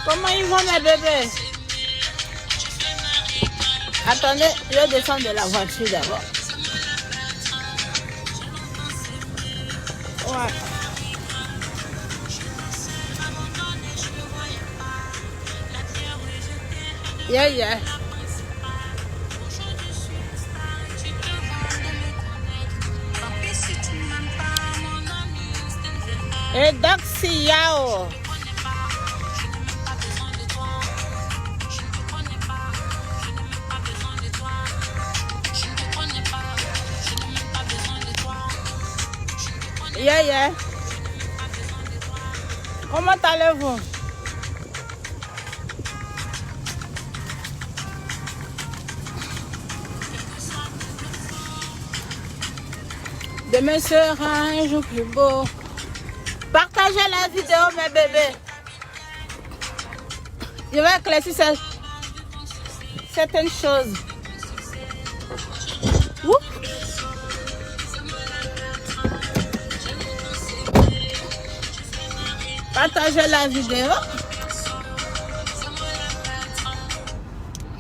Comment ils vont mes bébés? Attendez, je vais descendre de la voiture d'abord. Ouais. Yeah. Et Doxy Yao. Yeah. Comment allez-vous? Demain sera un jour plus beau. Partagez la vidéo, mes bébés. Je vais éclaircir certaines choses. Ouh. Partagez la vidéo.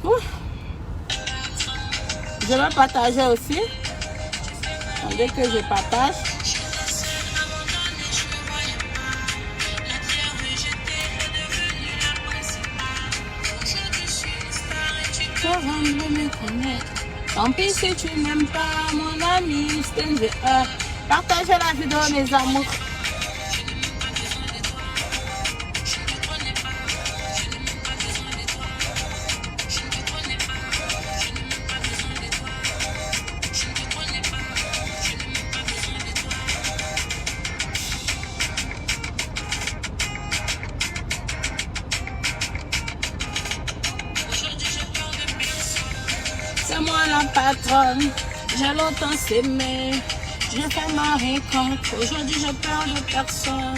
Ouh. Je vais partager aussi. Dès que je partage. Tant pis si tu n'aimes pas mon ami, partagez la vidéo mes amours. C'est moi la patronne, j'ai longtemps s'aimé, je fais ma récolte, aujourd'hui je perds de personne.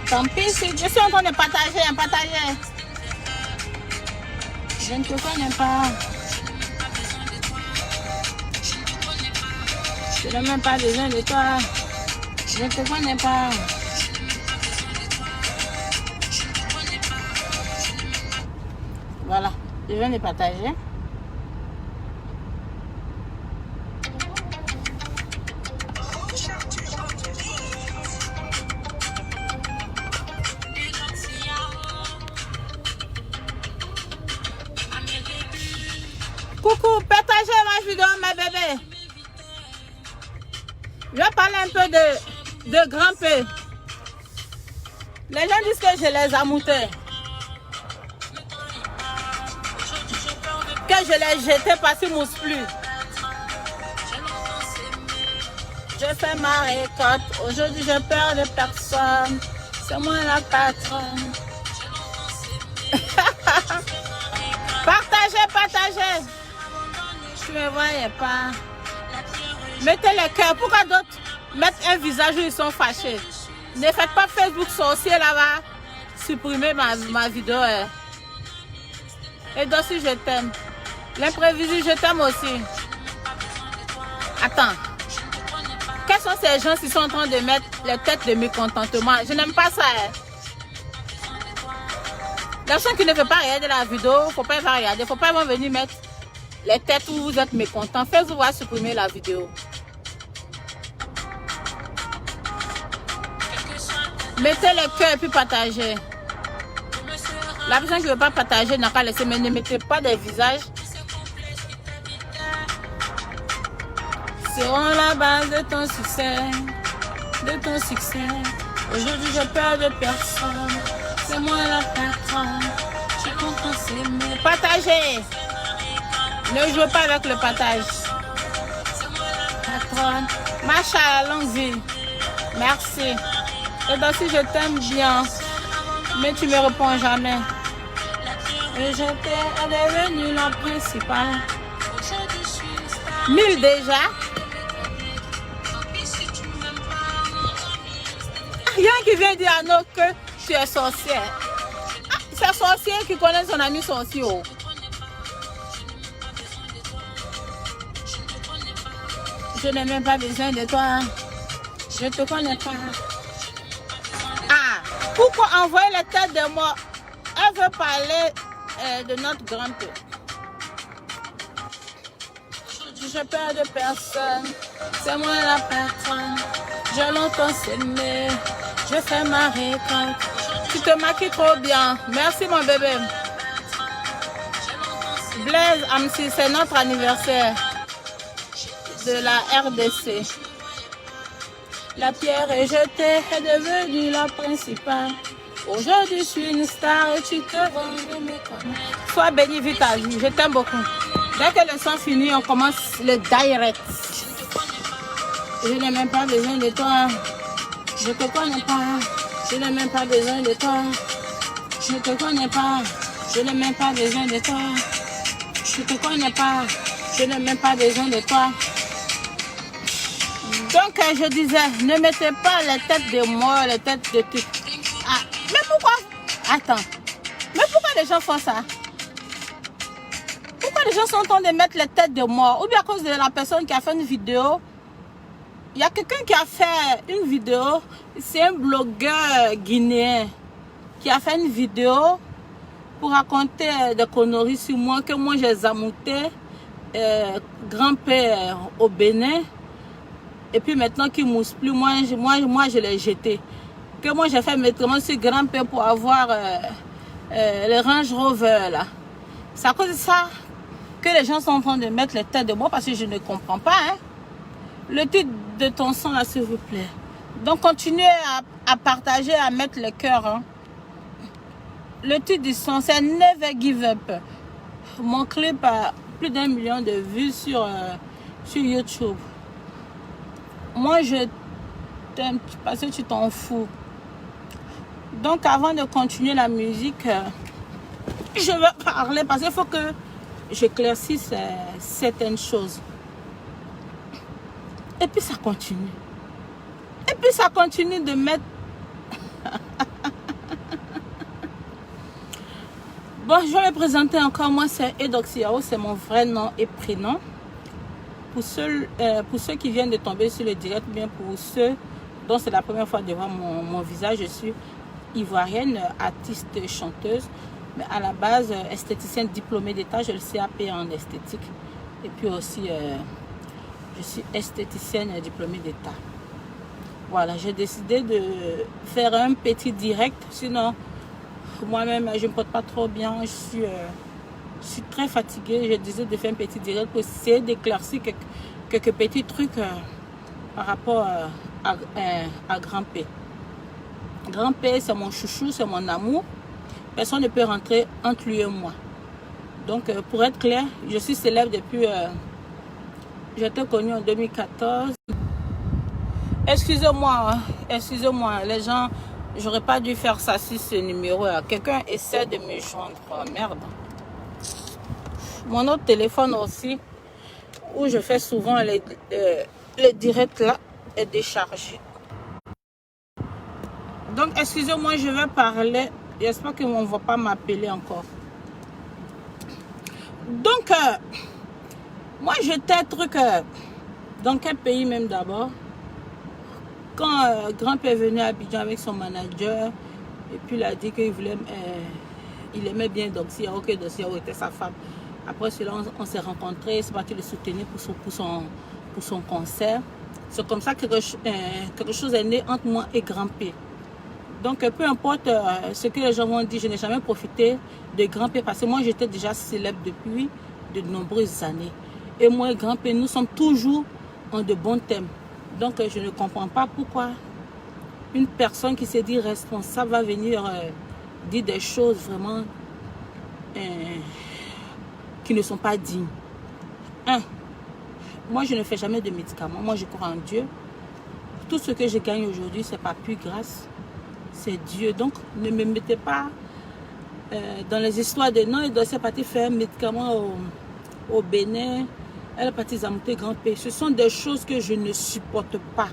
Tant pis, je suis en train de partager. Je ne te connais pas. Je n'ai même pas besoin de toi. Je ne te connais pas. Voilà, je viens de partager. Coucou, partagez ma vidéo, mes bébés. Je vais parler un peu de grimper. Les gens disent que je les amoutais. Que je les jetais parce qu'ils ne moussent plus. Je fais ma récolte. Aujourd'hui, je perds de personne. C'est moi la patronne. Partagez. Tu ne me voyais pas. Mettez les cœurs. Pourquoi d'autres mettent un visage où ils sont fâchés? Ne faites pas Facebook sorcier là-bas. Supprimez ma vidéo. Et Doxy, je t'aime. L'imprévisible, je t'aime aussi. Attends. Quels sont ces gens qui sont en train de mettre les têtes de mécontentement? Je n'aime pas ça. Les gens qui ne veulent pas regarder la vidéo, il ne faut pas regarder. Il ne faut pas venir mettre les têtes où vous êtes mécontent. Facebook va supprimer la vidéo. Mettez les cœurs et puis partagez. La personne qui ne veut pas partager n'a qu'à laisser, mais ne mettez pas des visages. Seront la base de ton succès. Aujourd'hui, je perds de personne. C'est moi la patronne. Je suis content s'aimer. Partagez. Ne jouez pas avec le partage. Patronne. Macha, longue vie. Merci. Et Doxy, je t'aime bien. Mais tu me réponds jamais. Et je t'ai devenu la principale. 1000 déjà. Rien qui vient dire à nous que tu es sorcière. Ah, c'est sorcier qui connaît son ami sorcier. Oh. Je n'ai même pas besoin de toi. Je ne te connais pas. Ah, pourquoi envoyer la tête de moi? Elle veut parler de notre grand-père. Je perds de personne. C'est moi la patronne. Je l'entends s'aimer. Je fais ma récolte. Tu te maquilles trop bien. Merci mon bébé. Blaise Amsi, c'est notre anniversaire de la RDC. La pierre est jetée, est devenue la principale. Aujourd'hui, je suis une star et tu te rends de me connaître. Sois béni, vite ta vie. Je t'aime beaucoup. Dès que le son finit, on commence le direct. Je n'ai même pas besoin de toi. Je te connais pas. Je n'ai même pas besoin de toi. Je ne te connais pas. Je n'ai même pas besoin de toi. Je te connais pas. Je n'ai même pas besoin de toi. Donc, je disais, ne mettez pas les têtes de moi, les têtes de tout. Ah, mais pourquoi? Attends. Mais pourquoi les gens font ça? Pourquoi les gens sont en train de mettre les têtes de moi? Ou bien à cause de la personne qui a fait une vidéo. Il y a quelqu'un qui a fait une vidéo. C'est un blogueur guinéen qui a fait une vidéo pour raconter des conneries sur moi, que moi j'ai zamouté grand-père au Bénin. Et puis maintenant qu'il ne mousse plus, moi je l'ai jeté. Que moi j'ai fait médicament sur grand-père pour avoir le Range Rover là. C'est à cause de ça que les gens sont en train de mettre les têtes de moi parce que je ne comprends pas. Hein. Le titre de ton son là, s'il vous plaît. Donc continuez à partager, à mettre le cœur. Hein. Le titre du son, c'est Never Give Up. Mon clip a plus d'1 million de vues sur YouTube. Moi, je t'aime parce que tu t'en fous. Donc, avant de continuer la musique, je vais parler parce qu'il faut que j'éclaircisse certaines choses. Et puis, ça continue. Et puis, ça continue de mettre... Bon, je vais me présenter encore. Moi, c'est Edoxiao. C'est mon vrai nom et prénom. Pour ceux qui viennent de tomber sur le direct, bien pour ceux dont c'est la première fois de voir mon visage, je suis ivoirienne, artiste, chanteuse, mais à la base, esthéticienne diplômée d'État, j'ai le CAP en esthétique. Et puis aussi, je suis esthéticienne diplômée d'État. Voilà, j'ai décidé de faire un petit direct, sinon, moi-même, je ne me porte pas trop bien, je suis très fatiguée. J'ai décidé de faire un petit direct pour essayer d'éclaircir quelques petits trucs par rapport à Grand P. Grand P, c'est mon chouchou, c'est mon amour. Personne ne peut rentrer entre lui et moi. Donc, pour être clair, je suis célèbre depuis... J'étais connue en 2014. Excusez-moi, excusez-moi, les gens... J'aurais pas dû faire ça sur ce numéro. Quelqu'un essaie de me joindre. Oh, merde. Mon autre téléphone aussi, où je fais souvent les directs là, est déchargé. Donc, excusez-moi, je vais parler. J'espère qu'on ne va pas m'appeler encore. Donc, moi, j'étais un truc... dans quel pays même d'abord? Quand grand-père est venu à Abidjan avec son manager, et puis il a dit qu'il voulait... il aimait bien Doxiao, que Doxiao était sa femme. Après cela, on s'est rencontrés, c'est parti le soutenir pour son concert. C'est comme ça que quelque chose est né entre moi et Grand P. Donc, peu importe ce que les gens vont dire, je n'ai jamais profité de Grand P parce que moi, j'étais déjà célèbre depuis de nombreuses années. Et moi et Grand P, nous sommes toujours en de bons thèmes. Donc, je ne comprends pas pourquoi une personne qui se dit responsable va venir dire des choses vraiment qui ne sont pas dignes. Moi, je ne fais jamais de médicaments. Moi, je crois en Dieu. Tout ce que je gagne aujourd'hui, c'est pas plus grâce. C'est Dieu. Donc, ne me mettez pas dans les histoires de non, il doit partir faire un médicament au Bénin. Elle est partie zamouter Grand P. Ce sont des choses que je ne supporte pas.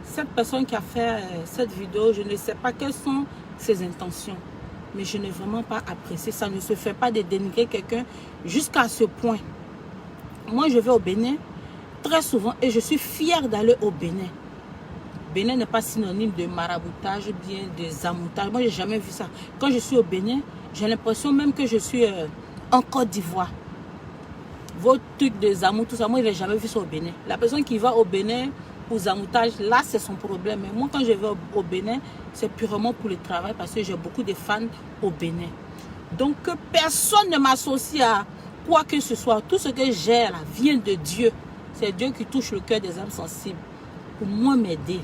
cette personne qui a fait cette vidéo, je ne sais pas quelles sont ses intentions. Mais je n'ai vraiment pas apprécié. Ça ne se fait pas de dénigrer quelqu'un jusqu'à ce point. Moi, je vais au Bénin très souvent et je suis fière d'aller au Bénin. Bénin n'est pas synonyme de maraboutage, bien de zamoutage. Moi, je n'ai jamais vu ça. Quand je suis au Bénin, j'ai l'impression même que je suis en Côte d'Ivoire. Vos trucs de zamout, tout ça, moi, je n'ai jamais vu ça au Bénin. La personne qui va au Bénin pour zamoutage, là, c'est son problème. Mais moi, quand je vais au Bénin, c'est purement pour le travail parce que j'ai beaucoup de fans au Bénin. Donc, que personne ne m'associe à quoi que ce soit. Tout ce que j'ai là vient de Dieu. C'est Dieu qui touche le cœur des âmes sensibles pour moi m'aider.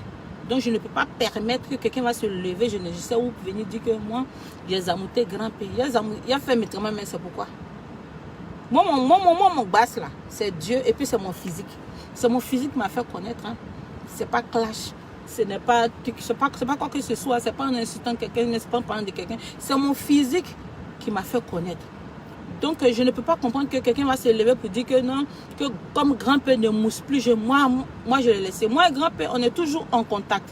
Donc, je ne peux pas permettre que quelqu'un va se lever. Je ne sais où venir dire que moi, j'ai zamouté grand pays. Il a fait mes traitements, mais c'est pourquoi. Moi, mon basse là, c'est Dieu et puis c'est mon physique. C'est mon physique qui m'a fait connaître. Hein. C'est pas clash. Ce n'est pas quoi que ce soit. C'est pas en insultant quelqu'un, n'est-ce pas en parlant de quelqu'un. C'est mon physique qui m'a fait connaître. Donc, je ne peux pas comprendre que quelqu'un va se lever pour dire que non, que comme grand-père ne mousse plus, moi, je l'ai laissé. Moi et grand-père, on est toujours en contact.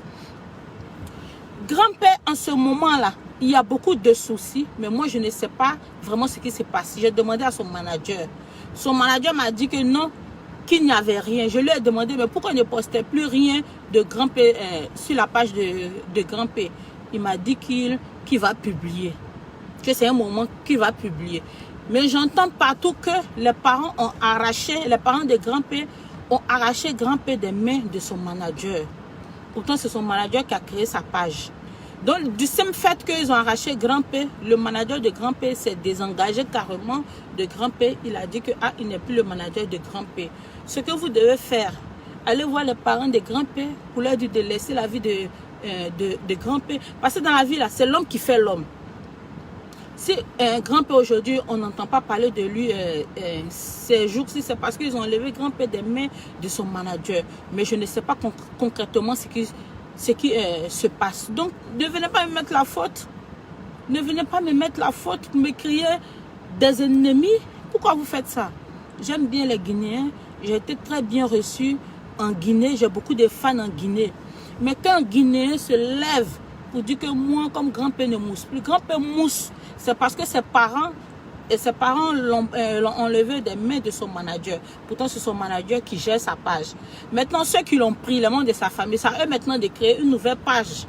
Grand-père, en ce moment-là, il y a beaucoup de soucis, mais moi, je ne sais pas vraiment ce qui s'est passé. J'ai demandé à son manager. Son manager m'a dit que non, qu'il n'y avait rien. Je lui ai demandé, mais pourquoi il ne postait plus rien de grand-père sur la page de grand-père? Il m'a dit qu'il va publier. Que c'est un moment qu'il va publier. Mais j'entends partout que les parents ont arraché, les parents de grand-père ont arraché grand-père des mains de son manager. Pourtant, c'est son manager qui a créé sa page. Donc, du simple fait qu'ils ont arraché grand-père, le manager de grand-père s'est désengagé carrément de grand-père. Il a dit que il n'est plus le manager de grand-père. Ce que vous devez faire, allez voir les parents de grand-père pour leur dire de laisser la vie de grand-père. Parce que dans la vie, là, c'est l'homme qui fait l'homme. Si un grand-père aujourd'hui, on n'entend pas parler de lui ces jours-ci, c'est parce qu'ils ont enlevé grand-père des mains de son manager. Mais je ne sais pas concrètement ce qui se passe. Donc, ne venez pas me mettre la faute. Ne venez pas me mettre la faute, me crier des ennemis. Pourquoi vous faites ça? J'aime bien les Guinéens. J'ai été très bien reçu en Guinée. J'ai beaucoup de fans en Guinée. Mais quand un Guinéen se lève pour dire que moi, comme grand-père ne mousse plus, grand-père mousse, c'est parce que ses parents l'ont enlevé des mains de son manager. Pourtant, c'est son manager qui gère sa page. Maintenant, ceux qui l'ont pris, les membres de sa famille, c'est à eux maintenant de créer une nouvelle page.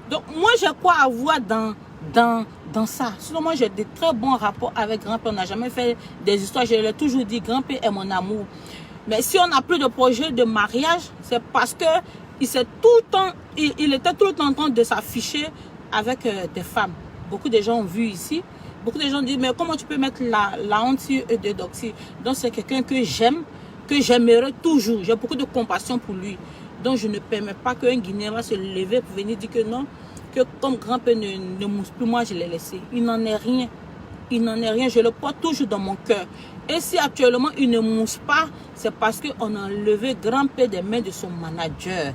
Donc, moi, j'ai quoi à voir dans ça? Sinon, moi, j'ai de très bons rapports avec grand-père. On n'a jamais fait des histoires. Je l'ai toujours dit, grand-père est mon amour. Mais si on n'a plus de projet de mariage, c'est parce que il était tout le temps en train de s'afficher avec des femmes. Beaucoup de gens ont vu ici. Beaucoup de gens disent, mais comment tu peux mettre la honte sur Eudoxie? Donc, c'est quelqu'un que j'aime, que j'aimerais toujours. J'ai beaucoup de compassion pour lui. Donc, je ne permets pas qu'un Guinéen va se lever pour venir dire que non, que comme grand-père ne mousse plus, moi, je l'ai laissé. Il n'en est rien. Il n'en est rien. Je le porte toujours dans mon cœur. Et si actuellement, il ne mousse pas, c'est parce qu'on a enlevé grand-père des mains de son manager.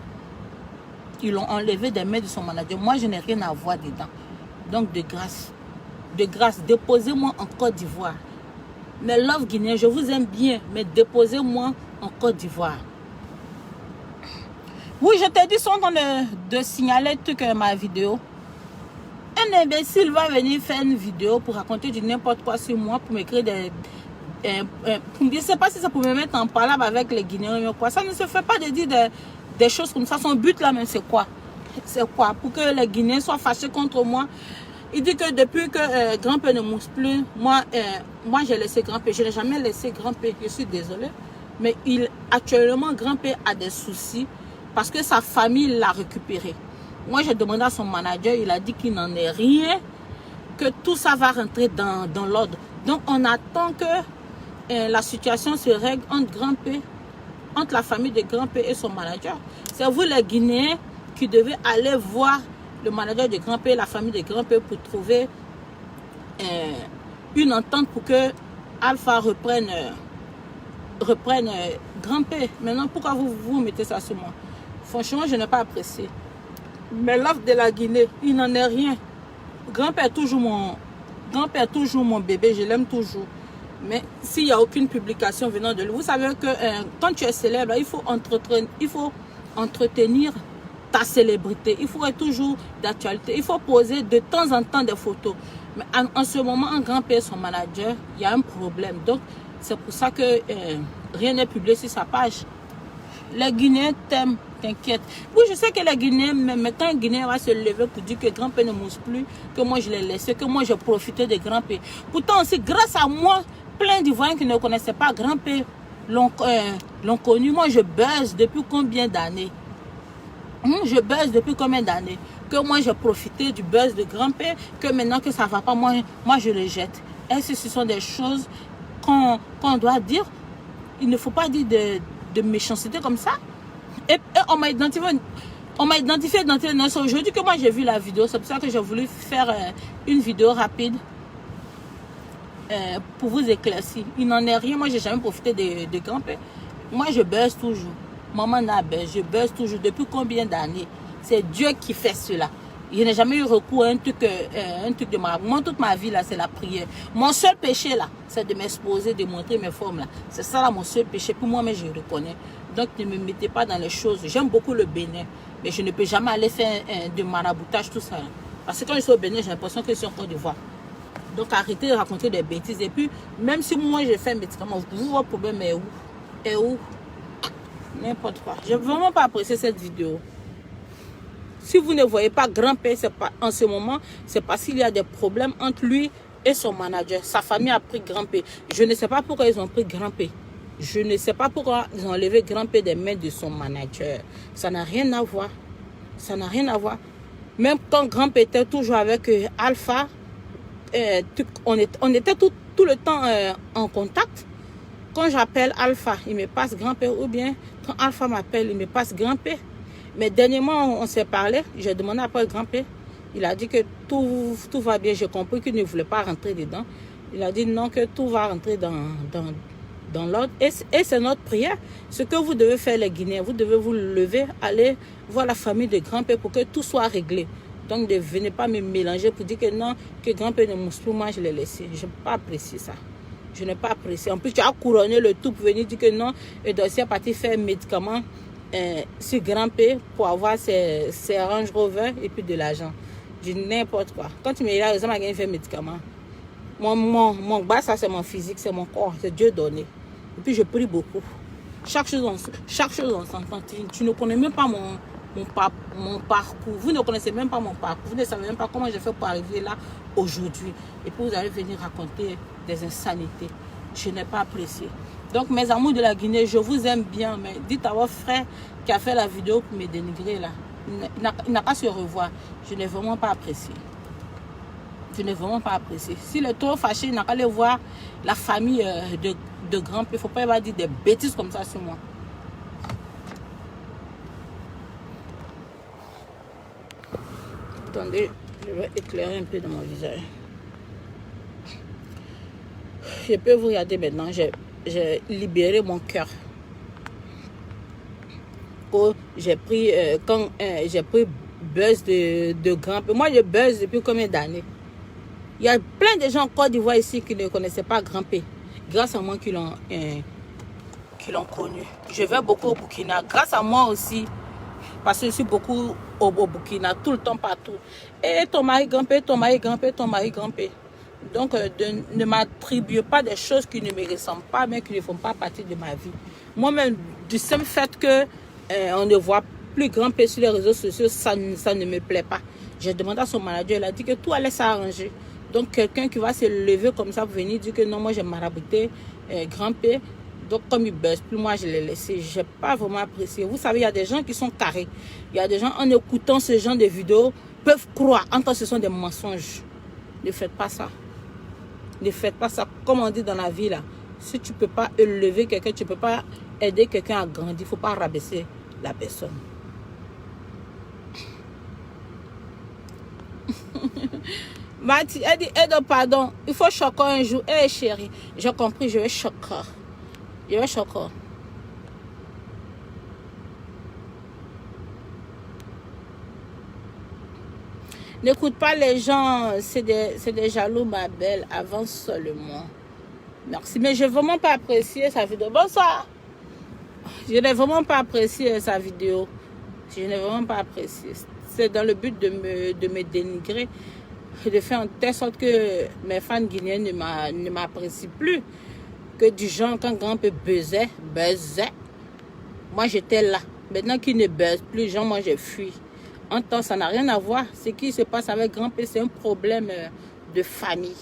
Ils l'ont enlevé des mains de son manager. Moi, je n'ai rien à voir dedans. Donc, de grâce, déposez-moi en Côte d'Ivoire. Mais love Guinéen, je vous aime bien, mais déposez-moi en Côte d'Ivoire. Oui, je t'ai dit, ils sont en train de signaler tout ma vidéo. Un imbécile va venir faire une vidéo pour raconter du n'importe quoi sur moi, pour m'écrire des... je ne sais pas si ça peut me mettre en palabre avec les Guinéens ou quoi. Ça ne se fait pas de dire des choses comme ça. Son but là même, c'est quoi? C'est quoi? Pour que les Guinéens soient fâchés contre moi. Il dit que depuis que grand-père ne mousse plus, moi j'ai laissé grand-père. Je n'ai jamais laissé grand-père. Je suis désolée. Mais actuellement, grand-père a des soucis parce que sa famille l'a récupéré. Moi, j'ai demandé à son manager. Il a dit qu'il n'en est rien. Que tout ça va rentrer dans l'ordre. Donc, on attend que la situation se règle entre grand-père, entre la famille de grand-père et son manager. C'est vous, les Guinéens, qui devez aller voir le manager de grand-père, la famille de grand-père pour trouver une entente pour que Alpha reprenne grand-père. Maintenant, pourquoi vous mettez ça sur moi? Franchement, je n'ai pas apprécié. Mais l'offre de la Guinée, il n'en est rien. Grand-père est toujours mon bébé, je l'aime toujours. Mais s'il n'y a aucune publication venant de lui, vous savez que quand tu es célèbre, il faut entretenir ta célébrité. Il faut être toujours d'actualité. Il faut poser de temps en temps des photos. Mais en ce moment, un grand-père, son manager, il y a un problème. Donc, c'est pour ça que rien n'est publié sur sa page. Les Guinéens t'aiment, t'inquiète. Oui, je sais que les Guinéens, mais quand un Guinéen va se lever pour dire que grand-père ne mousse plus, que moi je l'ai laissé, que moi j'ai profité de grand-père. Pourtant aussi, grâce à moi, plein d'Ivoiriens qui ne connaissaient pas grand-père l'ont connu. Moi, je buzz depuis combien d'années? Je buzz depuis combien d'années? Que moi j'ai profité du buzz de grand-père, que maintenant que ça ne va pas, moi je le jette. Est-ce que ce sont des choses qu'on doit dire? Il ne faut pas dire de méchanceté comme ça. Et on m'a identifié dans tel nom. C'est aujourd'hui que moi j'ai vu la vidéo. C'est pour ça que j'ai voulu faire une vidéo rapide pour vous éclaircir. Il n'en est rien. Moi j'ai jamais profité de grand-père. Moi je buzz toujours. Maman n'a buzz. Je buzz toujours. Depuis combien d'années? C'est Dieu qui fait cela. Je n'ai jamais eu recours à un truc de marabout. Moi, toute ma vie, là, c'est la prière. Mon seul péché, là, c'est de m'exposer, de montrer mes formes, là. C'est ça, là, mon seul péché. Pour moi, mais je le reconnais. Donc, ne me mettez pas dans les choses. J'aime beaucoup le Bénin. Mais je ne peux jamais aller faire de maraboutage, tout ça. Là. Parce que quand je suis au Bénin, j'ai l'impression que je suis en Côte d'Ivoire. Donc, arrêtez de raconter des bêtises. Et puis, même si moi, je fais un médicament, vous, votre problème est où? Et où? N'importe quoi. Je n'ai vraiment pas apprécié cette vidéo. Si vous ne voyez pas grand-père en ce moment, c'est parce qu'il y a des problèmes entre lui et son manager. Sa famille a pris grand-père. Je ne sais pas pourquoi ils ont pris grand-père. Je ne sais pas pourquoi ils ont enlevé grand-père des mains de son manager. Ça n'a rien à voir. Ça n'a rien à voir. Même quand grand-père était toujours avec Alpha, on était tout le temps en contact. Quand j'appelle Alpha, il me passe grand-père. Ou bien quand Alpha m'appelle, il me passe grand-père. Mais dernièrement, on s'est parlé. J'ai demandé après le grand-père. Il a dit que tout va bien. J'ai compris qu'il ne voulait pas rentrer dedans. Il a dit non, que tout va rentrer dans l'ordre. Et c'est notre prière. Ce que vous devez faire, les Guinéens, vous devez vous lever, aller voir la famille de grand-père pour que tout soit réglé. Donc, ne venez pas me mélanger pour dire que non, que grand-père ne mousse plus. Moi, je l'ai laissé. Je n'ai pas apprécié ça. Je n'ai pas apprécié. En plus, tu as couronné le tout pour venir dire que non, et dossier est parti faire un médicament. Sur grand-père pour avoir ses Range Rover et puis de l'argent. Je dis n'importe quoi. Quand tu me dis là, ça m'a gagné fait médicament. Mon bas, ça c'est mon physique, c'est mon corps, c'est Dieu donné. Et puis je prie beaucoup. Chaque chose on s'entend. Tu ne connais même pas mon parcours. Vous ne connaissez même pas mon parcours. Vous ne savez même pas comment j'ai fait pour arriver là aujourd'hui. Et puis vous allez venir raconter des insanités. Je n'ai pas apprécié. Donc, mes amours de la Guinée, je vous aime bien, mais dites à votre frère qui a fait la vidéo pour me dénigrer là. Il n'a qu'à se revoir. Je n'ai vraiment pas apprécié. Je n'ai vraiment pas apprécié. S'il est trop fâché, il n'a qu'à aller voir la famille de grand-père. Il ne faut pas dire des bêtises comme ça sur moi. Attendez, je vais éclairer un peu dans mon visage. Je peux vous regarder maintenant. J'ai libéré mon cœur. Oh, j'ai pris buzz de grand-père. Moi, je buzz depuis combien d'années? Il y a plein de gens en Côte d'Ivoire ici qui ne connaissaient pas grand-père. Grâce à moi qui l'ont connu. Je vais beaucoup au Burkina. Grâce à moi aussi. Parce que je suis beaucoup au Burkina. Tout le temps, partout. Et ton mari grand-père, ton mari grand-père, ton mari grand-père. Donc, ne m'attribuez pas des choses qui ne me ressemblent pas, mais qui ne font pas partie de ma vie. Moi-même, du simple fait que on ne voit plus grand-père sur les réseaux sociaux, ça ne me plaît pas. J'ai demandé à son manager, il a dit que tout allait s'arranger. Donc, quelqu'un qui va se lever comme ça pour venir dire que non, moi j'ai marabouté grand-père. Donc, comme il baisse plus, moi je l'ai laissé. Je n'ai pas vraiment apprécié. Vous savez, il y a des gens qui sont carrés. Il y a des gens, en écoutant ce genre de vidéos, peuvent croire, en tant que ce sont des mensonges. Ne faites pas ça. Ne faites pas ça. Comme on dit dans la vie, là, si tu ne peux pas élever quelqu'un, tu ne peux pas aider quelqu'un à grandir, il ne faut pas rabaisser la personne. Mati, elle dit, pardon, il faut choquer un jour. Eh chérie, j'ai compris, je vais choquer. Je vais choquer. N'écoute pas les gens, c'est des jaloux, ma belle. Avance seulement. Merci, mais je n'ai vraiment pas apprécié sa vidéo. Bonsoir. Je n'ai vraiment pas apprécié sa vidéo. Je n'ai vraiment pas apprécié. C'est dans le but de me dénigrer, de faire en telle sorte que mes fans guinéens ne m'apprécient plus. Que du genre, quand grand-père buzzait, moi j'étais là. Maintenant qu'il ne buzz plus, genre, moi j'ai fui. En temps, ça n'a rien à voir. Ce qui se passe avec grand-père, c'est un problème de famille.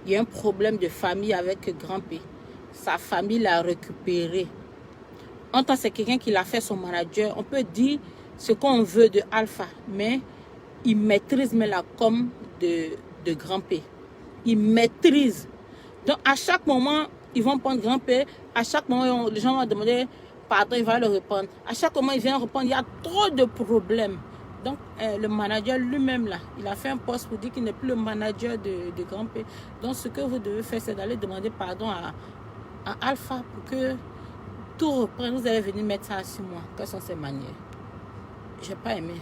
Il y a un problème de famille avec grand-père. Sa famille l'a récupéré. En tant c'est quelqu'un qui l'a fait son manager. On peut dire ce qu'on veut de Alpha, mais il maîtrise la com de grand-père. Il maîtrise. Donc à chaque moment, ils vont prendre grand-père. À chaque moment, les gens vont demander pardon, il va le répondre. À chaque moment, il vient répondre. Il y a trop de problèmes. Donc le manager lui-même là, il a fait un post pour dire qu'il n'est plus le manager de grand-père. Donc ce que vous devez faire, c'est d'aller demander pardon à Alpha pour que tout reprenne. Vous allez venir mettre ça sur moi. Quelles sont ces manières? J'ai pas aimé.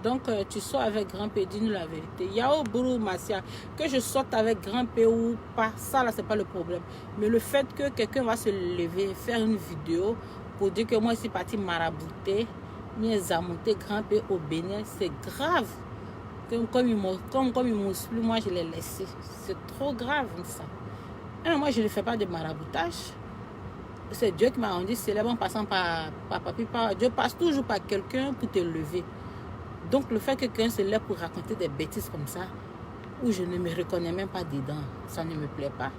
Donc tu sors avec grand-père, dis-nous la vérité. Yao Bourou Massia, que je sorte avec grand-père ou pas, ça là c'est pas le problème. Mais le fait que quelqu'un va se lever, faire une vidéo pour dire que moi je suis parti marabouter, mes amoutés grand-père au Bénin, c'est grave. Comme ils m'ont plus, moi je l'ai laissé. C'est trop grave ça. Et moi je ne fais pas de maraboutage. C'est Dieu qui m'a rendu célèbre en passant par Dieu passe toujours par quelqu'un pour te lever. Donc le fait que quelqu'un se lève pour raconter des bêtises comme ça, où je ne me reconnais même pas dedans, ça ne me plaît pas.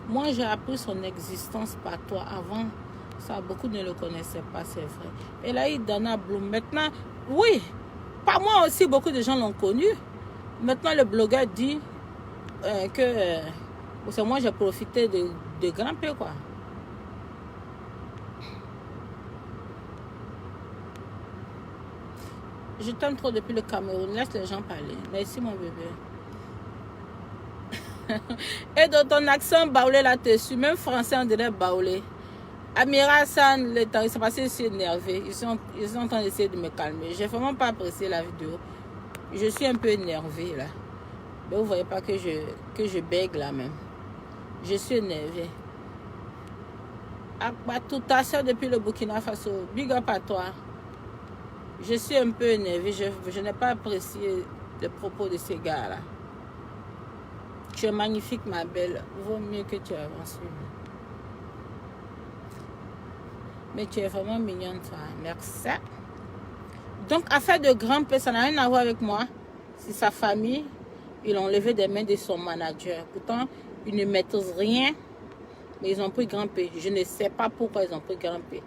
Moi j'ai appris son existence par toi avant. Ça, beaucoup ne le connaissaient pas, c'est vrai. Et là, Dana Bloom. Maintenant, oui, pas moi aussi, beaucoup de gens l'ont connu. Maintenant, le blogueur dit que moi, j'ai profité de grand-père, quoi. Je t'aime trop depuis le Cameroun. Laisse les gens parler. Merci, mon bébé. Et dans ton accent baoulé là-dessus, même français, on dirait baoulé. Amira San, c'est parce que je suis énervée. Ils sont en train d'essayer de me calmer. J'ai vraiment pas apprécié la vidéo. Je suis un peu énervée là. Mais vous voyez pas que je bègue là même. Je suis énervée. Akbatou, ta soeur depuis le Burkina Faso. Big up à toi. Je suis un peu énervée. Je n'ai pas apprécié les propos de ces gars là. Tu es magnifique ma belle. Vaut mieux que tu avances. Mais tu es vraiment mignonne, toi. Merci. Donc, affaire de grand-père, ça n'a rien à voir avec moi. C'est sa famille. Ils ont levé des mains de son manager. Pourtant, ils ne maîtrisent rien. Mais ils ont pris grand-père. Je ne sais pas pourquoi ils ont pris grand-père.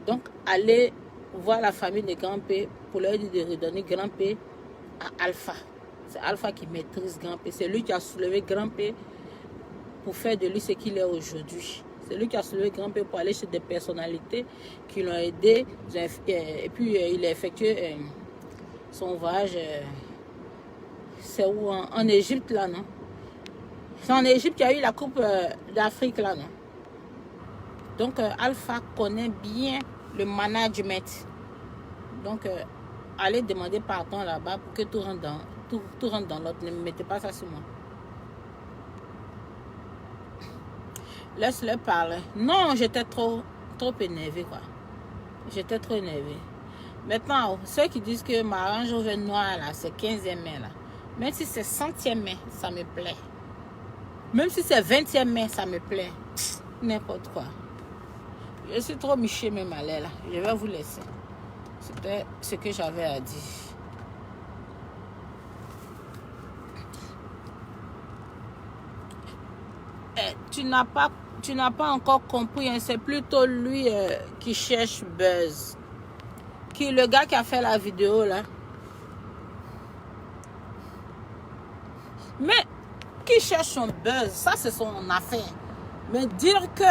Donc, allez voir la famille de grand-père pour leur dire de redonner grand-père à Alpha. C'est Alpha qui maîtrise grand-père. C'est lui qui a soulevé grand-père pour faire de lui ce qu'il est aujourd'hui. C'est lui qui a soulevé grand-père pour aller chez des personnalités qui l'ont aidé. Et puis, il a effectué son voyage. C'est où? En Égypte, là, non? C'est en Égypte qu'il y a eu la Coupe d'Afrique, là, non? Donc, Alpha connaît bien le management. Donc, allez demander pardon là-bas pour que tout rentre dans l'autre. Ne me mettez pas ça sur moi. Laisse-le parler. Non, j'étais trop énervée, quoi. J'étais trop énervée. Maintenant, ceux qui disent que ma Range Rover noire, là, c'est 15e mai, là. Même si c'est 100e mai, ça me plaît. Même si c'est 20e mai, ça me plaît. N'importe quoi. Je suis trop michée, même à l'air, là. Je vais vous laisser. C'était ce que j'avais à dire. Tu n'as pas encore compris, hein, c'est plutôt lui qui cherche buzz. Le gars qui a fait la vidéo là. Mais qui cherche son buzz, ça c'est son affaire. Mais dire que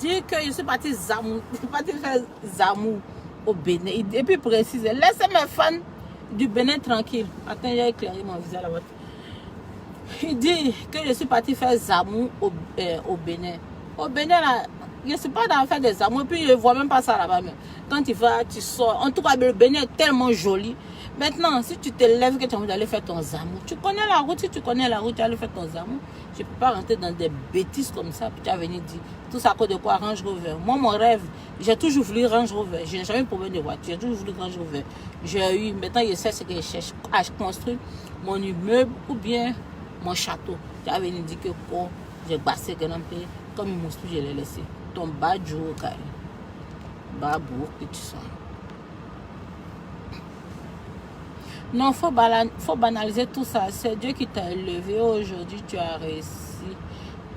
je suis parti faire Zamou au Bénin. Et puis préciser, laissez mes fans du Bénin tranquille. Attends, j'ai éclairé mon visage là-bas. Il dit que je suis parti faire Zamou au Bénin. Au Bénin, là, Je ne suis pas dans faire des amours. Puis je ne vois même pas ça là-bas. Quand tu vas, tu sors. En tout cas, le Bénin est tellement joli. Maintenant, si tu te lèves que tu as envie d'aller faire ton amour, tu connais la route. Si tu connais la route, tu vas aller faire ton amour. Je ne peux pas rentrer dans des bêtises comme ça. Puis tu vas venir dire tout ça à cause de quoi? Range Rover. Moi, mon rêve, j'ai toujours voulu Range Rover. Je n'ai jamais eu de problème de voiture. J'ai toujours voulu Range Rover. J'ai eu, maintenant, je sais ce que je cherche à construire mon immeuble ou bien mon château. Tu vas venir dire que quoi? J'ai bassé grand pays. Comme il mousse, je l'ai laissé. Ton bas du haut, carré. Bas bourg, que tu sens. Non, faut banaliser tout ça. C'est Dieu qui t'a élevé. Aujourd'hui, tu as réussi.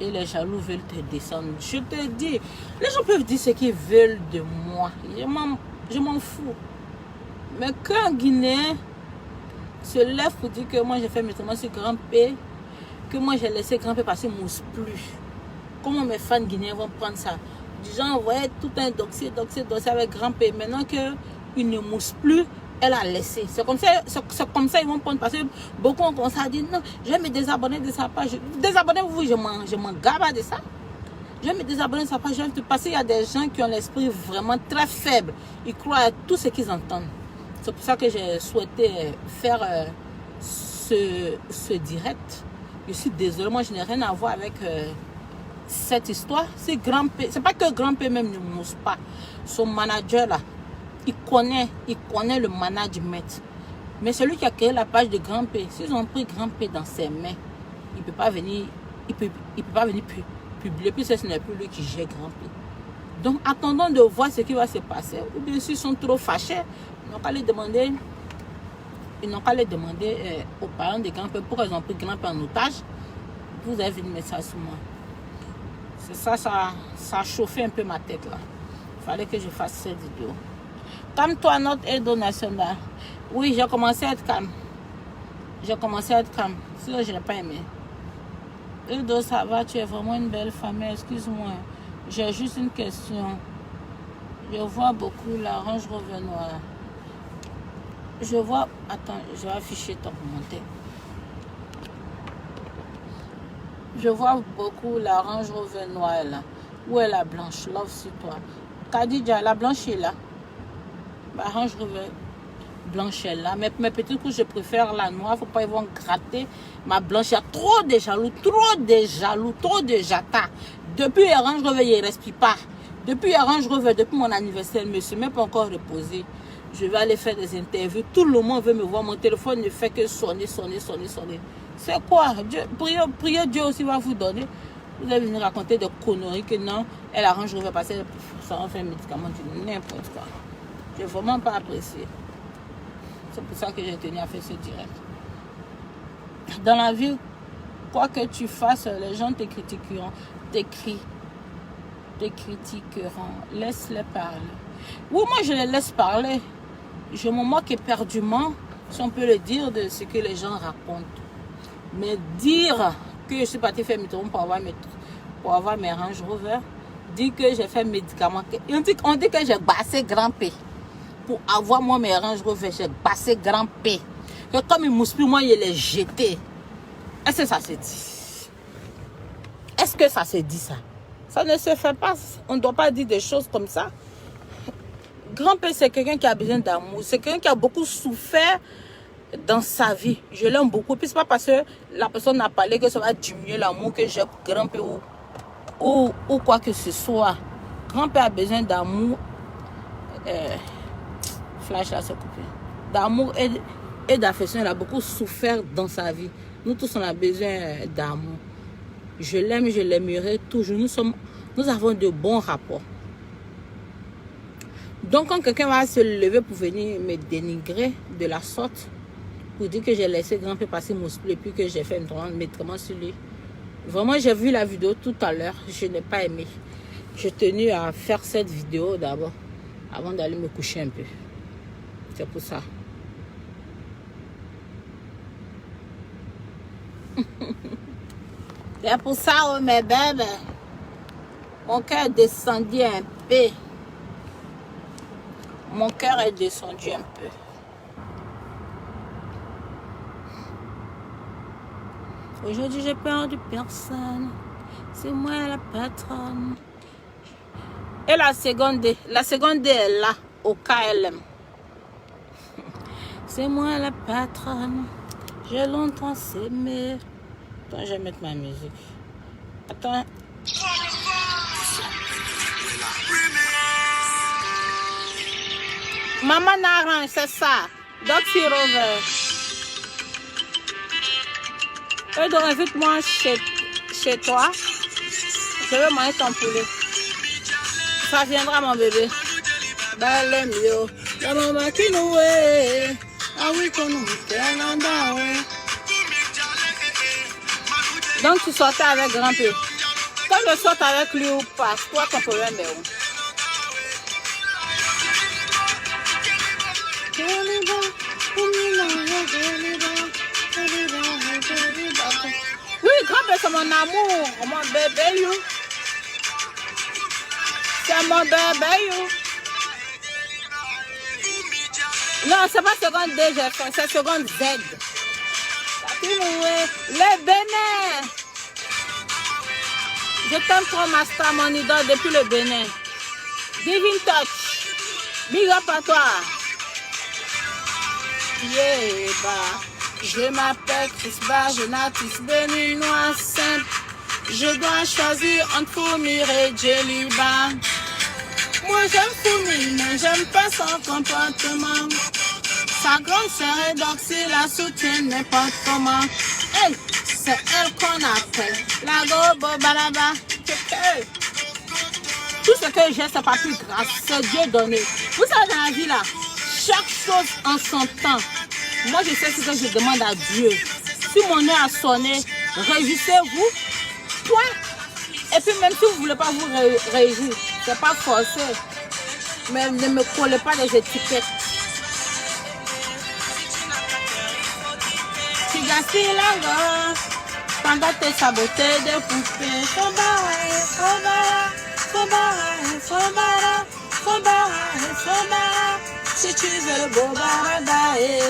Et les jaloux veulent te descendre. Je te dis, les gens peuvent dire ce qu'ils veulent de moi. Je m'en fous. Mais qu'un Guinéen se lève pour dire que moi j'ai fait mes traitements sur Grand P, que moi j'ai laissé Grand P parce qu'il ne mousse plus. Comment mes fans guinéens vont prendre ça? Les gens voyaient tout un dossier avec Grand P. Maintenant qu'il ne mousse plus, elle a laissé. C'est comme ça ils vont prendre. Parce que beaucoup ont commencé à dire non, je vais me désabonner de sa page. Désabonnez-vous, je m'en gaba de ça. Je vais me désabonner de sa page. Parce qu'il y a des gens qui ont l'esprit vraiment très faible. Ils croient à tout ce qu'ils entendent. C'est pour ça que j'ai souhaité faire ce direct. Je suis désolée, moi je n'ai rien à voir avec cette histoire. C'est Grand P. C'est pas que Grand P même ne mousse pas. Son manager là, il connaît le management. Mais celui qui a créé la page de Grand P, s'ils ont pris Grand P dans ses mains, il ne peut pas venir, publier. Puis ce n'est plus lui qui gère Grand P. Donc attendons de voir ce qui va se passer. Ou bien s'ils sont trop fâchés, ils n'ont qu'à les demander, aux parents de Grand P pourquoi ils ont pris Grand P en otage. Vous avez vu mettre ça sur moi. C'est ça a chauffé un peu ma tête là. Il fallait que je fasse cette vidéo. Calme-toi, notre Edo national. Oui, j'ai commencé à être calme. Sinon, je n'ai pas aimé. Edo, ça va, tu es vraiment une belle famille. Excuse-moi. J'ai juste une question. Je vois beaucoup la Range Rover noire. Attends, je vais afficher ton commentaire. Je vois beaucoup la Range Rover noire là. Où est la blanche? Love sur toi. Kadidja, la blanche est là. Ma Range Rover blanche est là. Mais peut-être que je préfère la noire. Faut pas ils vont gratter ma blanche. Il y a trop de jaloux, trop de jata. Depuis la Range Rover, il ne respire pas. Depuis la Range Rover, depuis mon anniversaire, je ne me suis même pas encore reposé. Je vais aller faire des interviews. Tout le monde veut me voir. Mon téléphone ne fait que sonner. C'est quoi? Priez Dieu aussi va vous donner. Vous allez venir raconter des conneries que non, elle arrange, je vais passer ça en fait un médicament, n'importe quoi. Je n'ai vraiment pas apprécié. C'est pour ça que j'ai tenu à faire ce direct. Dans la vie, quoi que tu fasses, les gens te critiqueront, Laisse-les parler. Oui, moi je les laisse parler. Je me moque éperdument, si on peut le dire, de ce que les gens racontent. Mais dire que je suis partie faire mes tours pour avoir mes Range Rover, dire que j'ai fait médicaments. On dit que j'ai bassé Grand P. Pour avoir moi mes Range Rover, j'ai bassé Grand P. Que comme il mousse plus, moi, il les jeté. Est-ce que ça se dit? Est-ce que ça se dit ça? Ça ne se fait pas. On ne doit pas dire des choses comme ça. Grand P, c'est quelqu'un qui a besoin d'amour. C'est quelqu'un qui a beaucoup souffert dans sa vie. Je l'aime beaucoup. Puis c'est pas parce que la personne n'a parlé que ça va diminuer l'amour que j'ai pour Grand P ou quoi que ce soit. Grand P a besoin d'amour. Flash là, c'est coupé. D'amour et d'affection. Il a beaucoup souffert dans sa vie. Nous tous, on a besoin d'amour. Je l'aime, je l'aimerai toujours. Nous avons de bons rapports. Donc, quand quelqu'un va se lever pour venir me dénigrer de la sorte, pour dire que j'ai laissé Grand P passer mon split et puis que j'ai fait un médicament sur lui. Vraiment, j'ai vu la vidéo tout à l'heure. Je n'ai pas aimé. J'ai tenu à faire cette vidéo d'abord, avant d'aller me coucher un peu. C'est pour ça. C'est pour ça, oh, mes bébés. Mon cœur est descendu un peu. Mon cœur est descendu un peu. Aujourd'hui, j'ai peur de personne. C'est moi la patronne. Et la seconde D est là, au KLM. C'est moi la patronne, j'ai longtemps s'aimé. Attends, je vais mettre ma musique. Attends. Maman Naran, c'est ça. Doxy Rover. Et donc, invite-moi chez toi. Je vais manger ton poulet. Ça viendra, mon bébé. Belle mieux. La maman qui nous est. Ah oui, qu'on nous met. Donc, tu sortais avec grand-père. Quand je saute avec lui ou pas, toi, ton problème est où? Oui, grand-père, c'est mon amour, mon bébé, you. C'est mon bébé, you. Non, c'est pas seconde D, j'ai fait, c'est seconde Z. Le Bénin. Je t'aime trop, Master, mon idole, depuis le Bénin. Divine Touch. Big up à toi. Yeah, bah. Je m'appelle Chrisba, je n'artiste béninois simple. Je dois choisir entre Foumir et Djeliba. Moi j'aime Foumir, mais j'aime pas son comportement. Sa grande sœur est Doxy, la soutient n'importe comment. Hey, c'est elle qu'on appelle la Gobo Balaba. Tout ce que j'ai, c'est pas plus grâce, c'est Dieu donné. Vous savez, dans la vie là, chaque chose en son temps. Moi, je sais ce que je demande à Dieu. Si mon heure a sonné, réjouissez-vous. Point. Et puis, même si vous ne voulez pas vous réjouir, c'est pas forcé. Mais ne me collez pas des étiquettes. Tu gaspilles la gomme. Pendant tes sabotés de poupées. Si tu veux le beau baradae.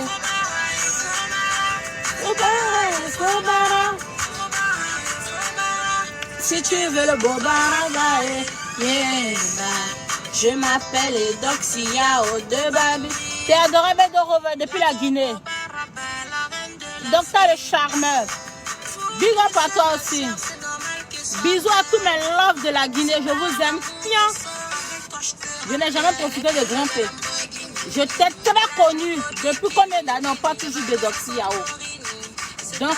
Si tu veux le beau baradae. Yeah. Je m'appelle Doxyao de Babi. T'es adoré Bédorova depuis la Guinée. Docteur le charmeur. Big up à toi aussi. Bisous à tous mes loves de la Guinée. Je vous aime bien. Je n'ai jamais profité de grimper. Je t'ai très connu depuis combien d'années, on parle toujours de Doxyao. Donc,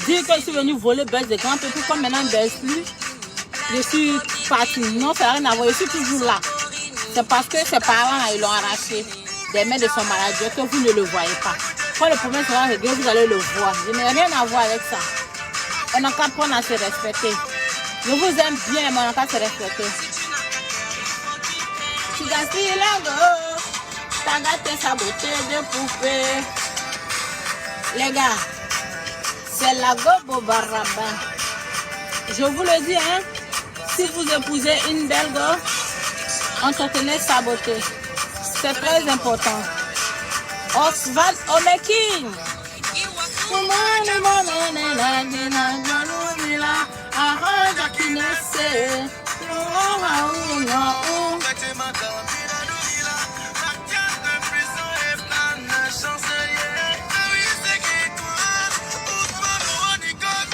dire que je suis venu voler buzz de grimper, puis comme maintenant je ne baisse plus, je suis partie. Non, ça n'a rien à voir, je suis toujours là. C'est parce que ses parents, ils l'ont arraché des mains de son maladie, que vous ne le voyez pas. Quand le problème sera réglé, vous allez le voir. Je n'ai rien à voir avec ça. On n'a qu'à apprendre à se respecter. Je vous aime bien, mais on n'a qu'à se respecter. Tu gaspilles la go, t'as gâté sa beauté de poupée. Les gars, c'est la Gobo Baraba. Je vous le dis, hein, si vous épousez une belle go, entretenez sa beauté. C'est très important. Oswald Omeking.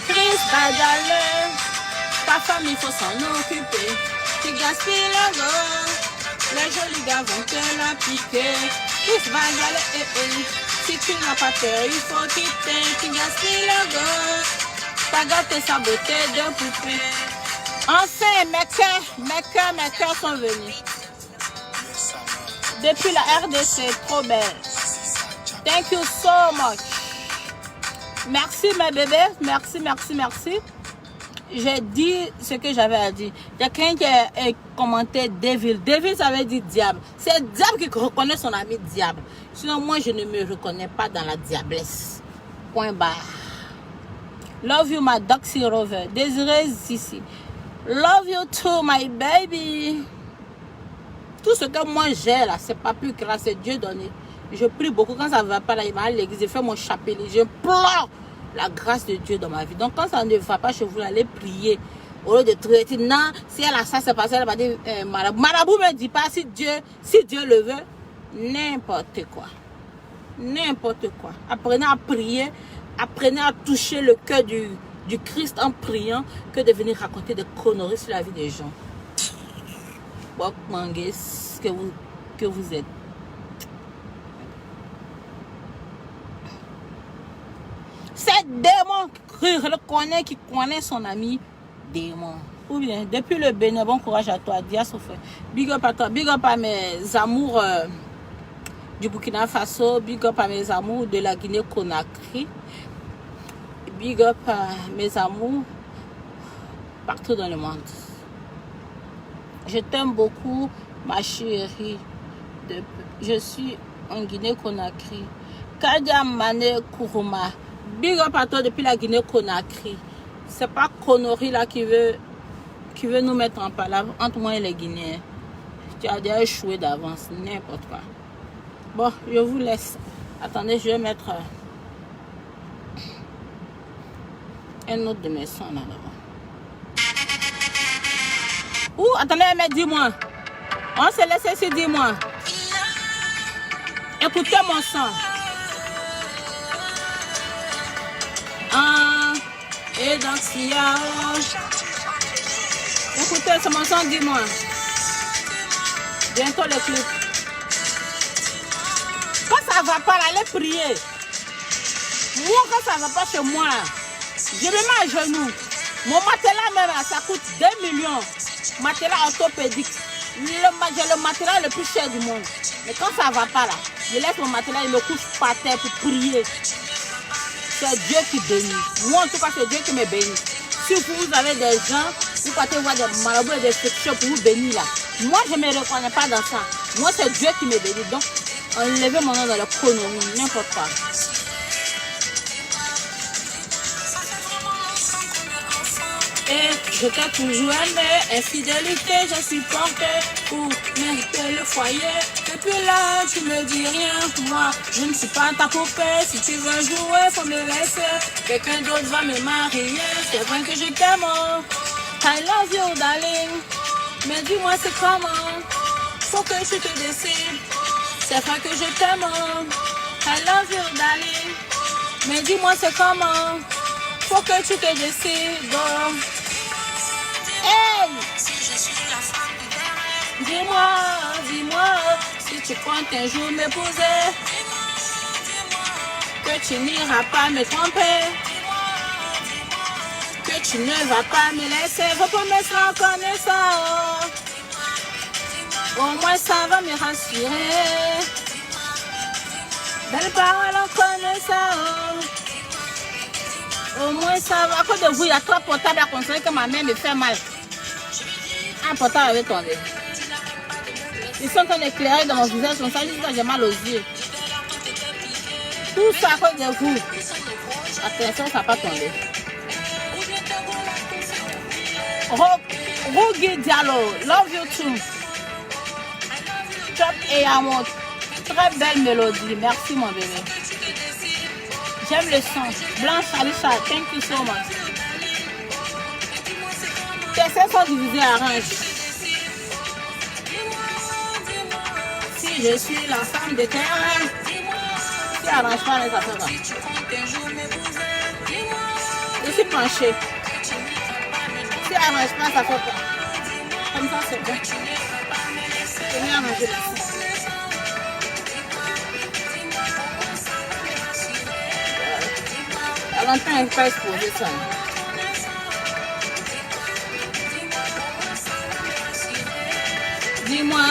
Chris Badale, ta femme il faut s'en occuper. Tu gaspilles la go, les jolis gars vont te la piquer. Chris Badale, si tu n'as pas peur, il faut quitter. Tu gaspilles la go, t'as gâté sa beauté de poupée. Enfin, mes cœurs sont venus. Depuis la RDC, trop belle. Thank you so much. Merci mes bébés, merci. J'ai dit ce que j'avais à dire. Il y a quelqu'un qui a commenté Devil. Devil, ça veut dire diable. C'est le diable qui reconnaît son ami diable. Sinon, moi, je ne me reconnais pas dans la diablesse. Point barre. Love you, my Doxy Rover. Désiré ici. Love you too, my baby. Tout ce que moi j'ai là, c'est pas plus grâce, c'est Dieu donné. Je prie beaucoup. Quand ça ne va pas là, il va à l'église, je fais mon chapelet. Je pleure la grâce de Dieu dans ma vie. Donc quand ça ne va pas chez vous, allez prier. Au lieu de traiter, non, si elle a ça, c'est parce qu'elle va dire marabout. Marabout ne me dit pas si Dieu le veut. N'importe quoi. N'importe quoi. Apprenez à prier. Apprenez à toucher le cœur du Christ en priant que de venir raconter des conneries sur la vie des gens. Bok manguez que vous êtes. C'est démon qui connaît son ami démon. Ou bien, depuis le Bénin, bon courage à toi, Dia Sofé. Big up à toi, big up à mes amours du Burkina Faso, big up à mes amours de la Guinée-Conakry, big up à mes amours partout dans le monde. Je t'aime beaucoup, ma chérie. Je suis en Guinée-Conakry. Kadia Mane Kourouma. Big up à toi depuis la Guinée-Conakry. C'est pas Connery là qui veut nous mettre en palabre entre moi et les Guinéens. Tu as déjà échoué d'avance, n'importe quoi. Bon, je vous laisse. Attendez, je vais mettre un autre de mes sons là-bas. Ouh, attendez, mais dis-moi. On s'est laissé ici, dis-moi. Écoutez mon son. Et donc, s'il y a... Écoutez, c'est mon son, dis-moi. Bientôt le clip. Quand ça va pas, allez prier. Moi, quand ça va pas chez moi, je me mets à genoux. Mon matelas même, ça coûte 2 millions. Matelas orthopédique. J'ai le matelas le plus cher du monde. Mais quand ça va pas là, je laisse mon matelas et me couche par terre pour prier. C'est Dieu qui bénit. Moi en tout cas, c'est Dieu qui me bénit. Si vous avez des gens, vous partez voir des marabouts et des structures pour vous bénir là. Moi, je ne me reconnais pas dans ça. Moi, c'est Dieu qui me bénit. Donc, enlevez mon nom dans le chronomie, n'importe quoi. Et je t'ai toujours aimé, infidélité, je suis porté pour mériter le foyer. Depuis là, tu me dis rien, moi, je ne suis pas ta poupée. Si tu veux jouer, faut me laisser. Quelqu'un d'autre va me marier, c'est vrai que je t'aime. I love you, darling. Mais dis-moi, c'est comment? Faut que tu te décides. C'est vrai que je t'aime. I love you, darling. Mais dis-moi, c'est comment? Faut que tu te décides. Hey! Dis-moi, si tu comptes un jour m'épouser, que tu n'iras pas me tromper, que tu ne vas pas me laisser, vos promesses en connaissant. Au moins ça va me rassurer. Belle parole en connaissant. Au moins ça va. À cause de vous, il y a 3 portables à construire que ma mère me fait mal. Un portable avait tombé. Ils sont en train d'éclairer dans mon visage comme ça, juste quand j'ai mal aux yeux. Tout ça à cause de vous. Attention, ça n'a pas tombé. Rougui Diallo, love you too. Top et amour. Très belle mélodie. Merci mon bébé. J'aime le son. Blanche Alicia, thank you so much. Tes sœurs sont divisées à orange. Si je suis la femme de terrain, si arrange pas les affaires là. Je suis penchée. Si arrange pas, ça fait pas. Comme ça, c'est bien. Je vais arranger là. Valentin n'est pas exposé ça. Dis-moi,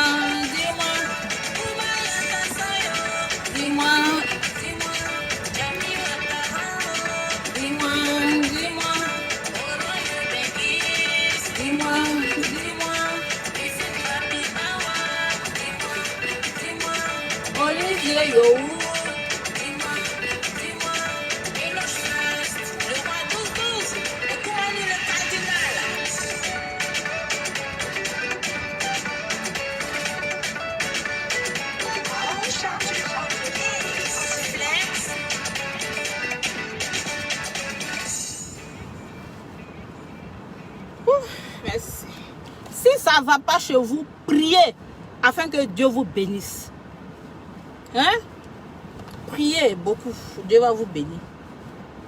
Olivier, yo. Merci. Si ça ne va pas chez vous, priez afin que Dieu vous bénisse. Hein? Priez beaucoup, Dieu va vous bénir.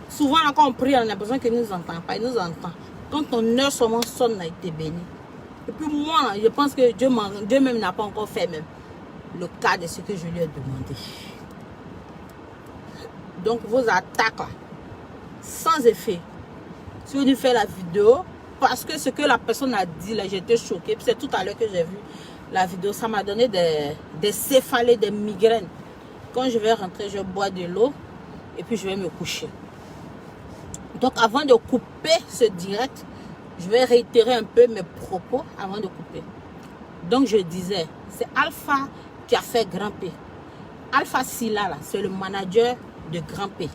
Souvent, quand on prie, on a besoin qu'il nous entende pas, il nous entend. Quand ton heure seulement sonne, on a été béni. Et puis moi, je pense que Dieu même n'a pas encore fait même le cas de ce que je lui ai demandé. Donc vos attaques là, sans effet. Si vous lui faites la vidéo, parce que ce que la personne a dit là, j'étais choquée. C'est tout à l'heure que j'ai vu la vidéo, ça m'a donné des céphalées, des migraines. Quand je vais rentrer, je bois de l'eau et puis je vais me coucher. Donc avant de couper ce direct, je vais réitérer un peu mes propos avant de couper. Donc je disais, c'est Alpha qui a fait Grand P. Alpha Sylla, c'est le manager de Grand P.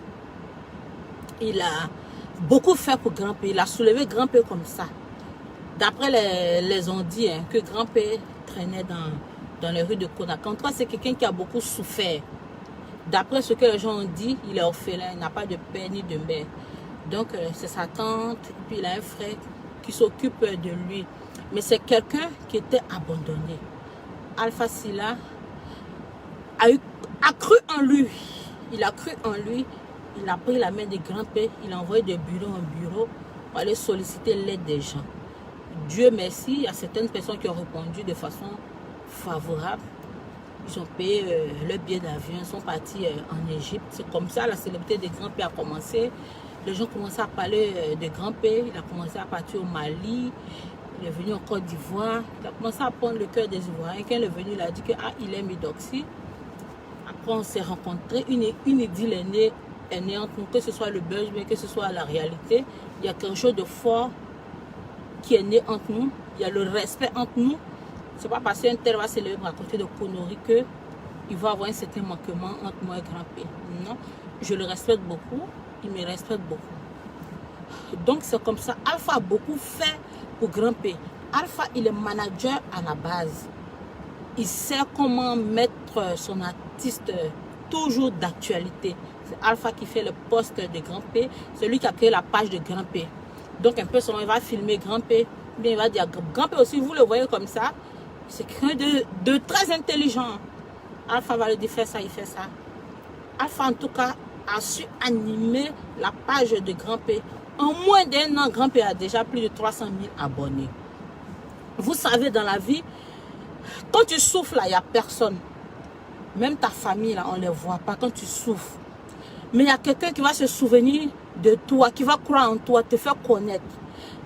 Il a beaucoup fait pour Grand P. Il a soulevé Grand P comme ça. D'après les ont dit hein, que Grand P traînait dans les rues de Conakry. En tout cas, c'est quelqu'un qui a beaucoup souffert. D'après ce que les gens ont dit, il est orphelin, il n'a pas de père ni de mère. Donc, c'est sa tante, et puis il a un frère qui s'occupe de lui. Mais c'est quelqu'un qui était abandonné. Alpha Sylla a cru en lui. Il a cru en lui. Il a pris la main de Grand P. Il a envoyé de bureau en bureau pour aller solliciter l'aide des gens. Dieu merci, il y a certaines personnes qui ont répondu de façon favorable. Ils ont payé leur billet d'avion, ils sont partis en Égypte. C'est comme ça la célébrité de Grand P a commencé. Les gens commençaient à parler de Grand P. Il a commencé à partir au Mali. Il est venu en Côte d'Ivoire. Il a commencé à prendre le cœur des Ivoiriens. Quand il est venu, il a dit que il aime Eudoxie. Après, on s'est rencontrés. Une idylle est née entre nous, que ce soit le buzz, mais que ce soit la réalité. Il y a quelque chose de fort qui est né entre nous. Il y a le respect entre nous. Ce n'est pas parce qu'un tel va se lever à côté de conneries qu'il va avoir un certain manquement entre moi et Grand P. Non, je le respecte beaucoup. Il me respecte beaucoup. Donc c'est comme ça. Alpha a beaucoup fait pour Grand P. Alpha, il est manager à la base. Il sait comment mettre son artiste toujours d'actualité. C'est Alpha qui fait le poste de Grand P. C'est lui qui a créé la page de Grand P. Donc un peu seulement, il va filmer Grand P. Bien, il va dire Grand P aussi, vous le voyez comme ça. C'est quelqu'un de très intelligent. Alpha va le dire, fais ça, il fait ça. Alpha en tout cas a su animer la page de Grand P. En moins d'un an, Grand P a déjà plus de 300 000 abonnés. Vous savez, dans la vie, quand tu souffres, là, il n'y a personne. Même ta famille, là, on ne les voit pas quand tu souffres. Mais il y a quelqu'un qui va se souvenir de toi, qui va croire en toi, te faire connaître.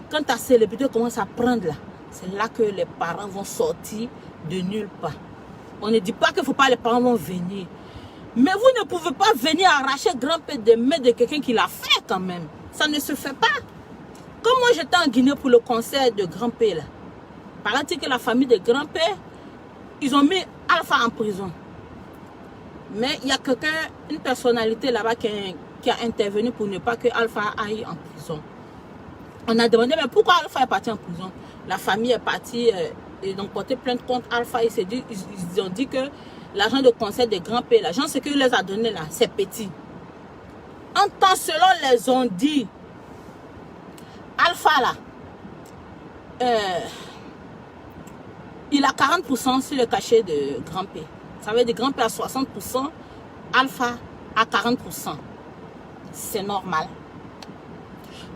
Quand ta célébrité commence à prendre, là, c'est là que les parents vont sortir de nulle part. On ne dit pas qu'il ne faut pas, les parents vont venir. Mais vous ne pouvez pas venir arracher Grand P des mains de quelqu'un qui l'a fait quand même. Ça ne se fait pas. Comme moi j'étais en Guinée pour le concert de Grand P là. Paraît-il que la famille de Grand P, ils ont mis Alpha en prison. Mais il y a quelqu'un, une personnalité là-bas qui a intervenu pour ne pas que Alpha aille en prison. On a demandé, mais pourquoi Alpha est parti en prison? La famille est partie, ils ont porté plainte contre Alpha. Ils ont dit que l'argent de concert de Grand P, l'argent ce qu'il les a donné là, c'est petit. En temps, selon les ont dit, Alpha là, il a 40% sur le cachet de Grand P. Ça veut dire Grand P à 60%, Alpha à 40%. C'est normal.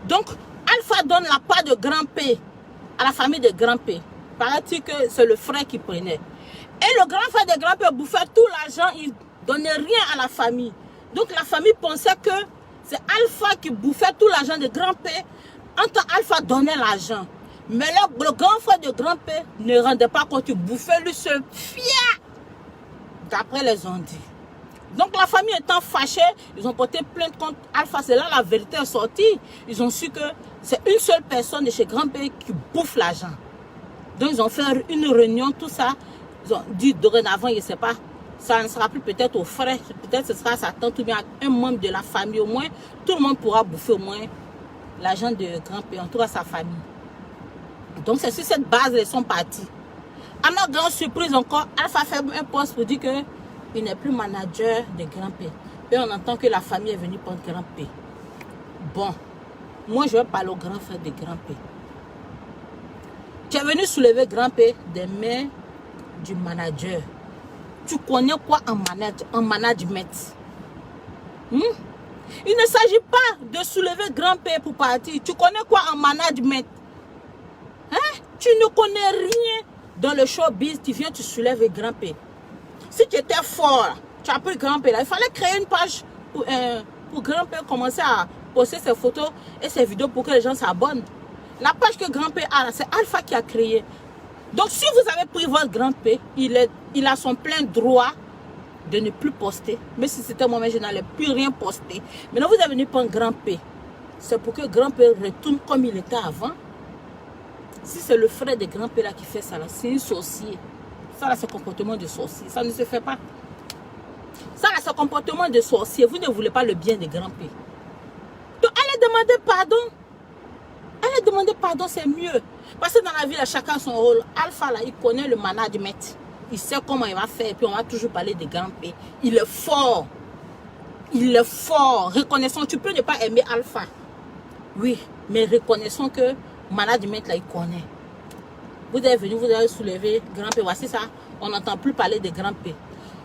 Donc, Alpha donne la part de Grand P à la famille de Grand P. Paraît-il que c'est le frère qui prenait. Et le grand frère de Grand P bouffait tout l'argent, il ne donnait rien à la famille. Donc la famille pensait que c'est Alpha qui bouffait tout l'argent de Grand P, en tant Alpha donnait l'argent. Mais le grand frère de Grand P ne rendait pas compte, il bouffait lui seul. Fier. D'après les ont dit. Donc la famille étant fâchée, ils ont porté plainte contre Alpha. C'est là la vérité est sortie. Ils ont su que c'est une seule personne de chez Grand P qui bouffe l'argent. Donc ils ont fait une réunion, tout ça. Ils ont dit dorénavant, je ne sais pas, ça ne sera plus peut-être aux frères, peut-être ce sera sa tante ou bien un membre de la famille au moins. Tout le monde pourra bouffer au moins l'argent de Grand P, en tout cas sa famille. Donc c'est sur cette base qu'ils sont partis. À notre grande surprise encore, Alpha fait un poste pour dire qu'il n'est plus manager de Grand P. Et on entend que la famille est venue prendre Grand P. Bon, moi je vais parler au grand frère de Grand P. Tu es venu soulever grand-père des mains du manager. Tu connais quoi en management? Il ne s'agit pas de soulever grand-père pour partir. Tu connais quoi en management? Tu ne connais rien dans le showbiz. Tu viens, tu soulèves grand-père. Si tu étais fort, tu as pris grand-père. Il fallait créer une page pour grand-père commencer à poster ses photos et ses vidéos pour que les gens s'abonnent. La page que grand-père a, c'est Alpha qui a créé. Donc, si vous avez pris votre grand-père, il a son plein droit de ne plus poster. Mais si c'était moi-même, je n'allais plus rien poster. Maintenant, vous êtes venu prendre grand-père. C'est pour que grand-père retourne comme il était avant. Si c'est le frère de grand-père là qui fait ça, c'est un sorcier. Ça, là, c'est un comportement de sorcier. Ça ne se fait pas. Ça, là, c'est un comportement de sorcier. Vous ne voulez pas le bien de grand-père. Donc, allez demander pardon. Allez demander pardon, c'est mieux. Parce que dans la vie, là, chacun son rôle. Alpha, là, il connaît le management. Il sait comment il va faire. Et puis, on va toujours parler de grand-père. Il est fort. Il est fort. Reconnaissons, tu peux ne pas aimer Alpha. Oui, mais reconnaissons que management, là, il connaît. Vous êtes venu, vous avez soulevé grand-père. Voici ça. On n'entend plus parler de grand-père.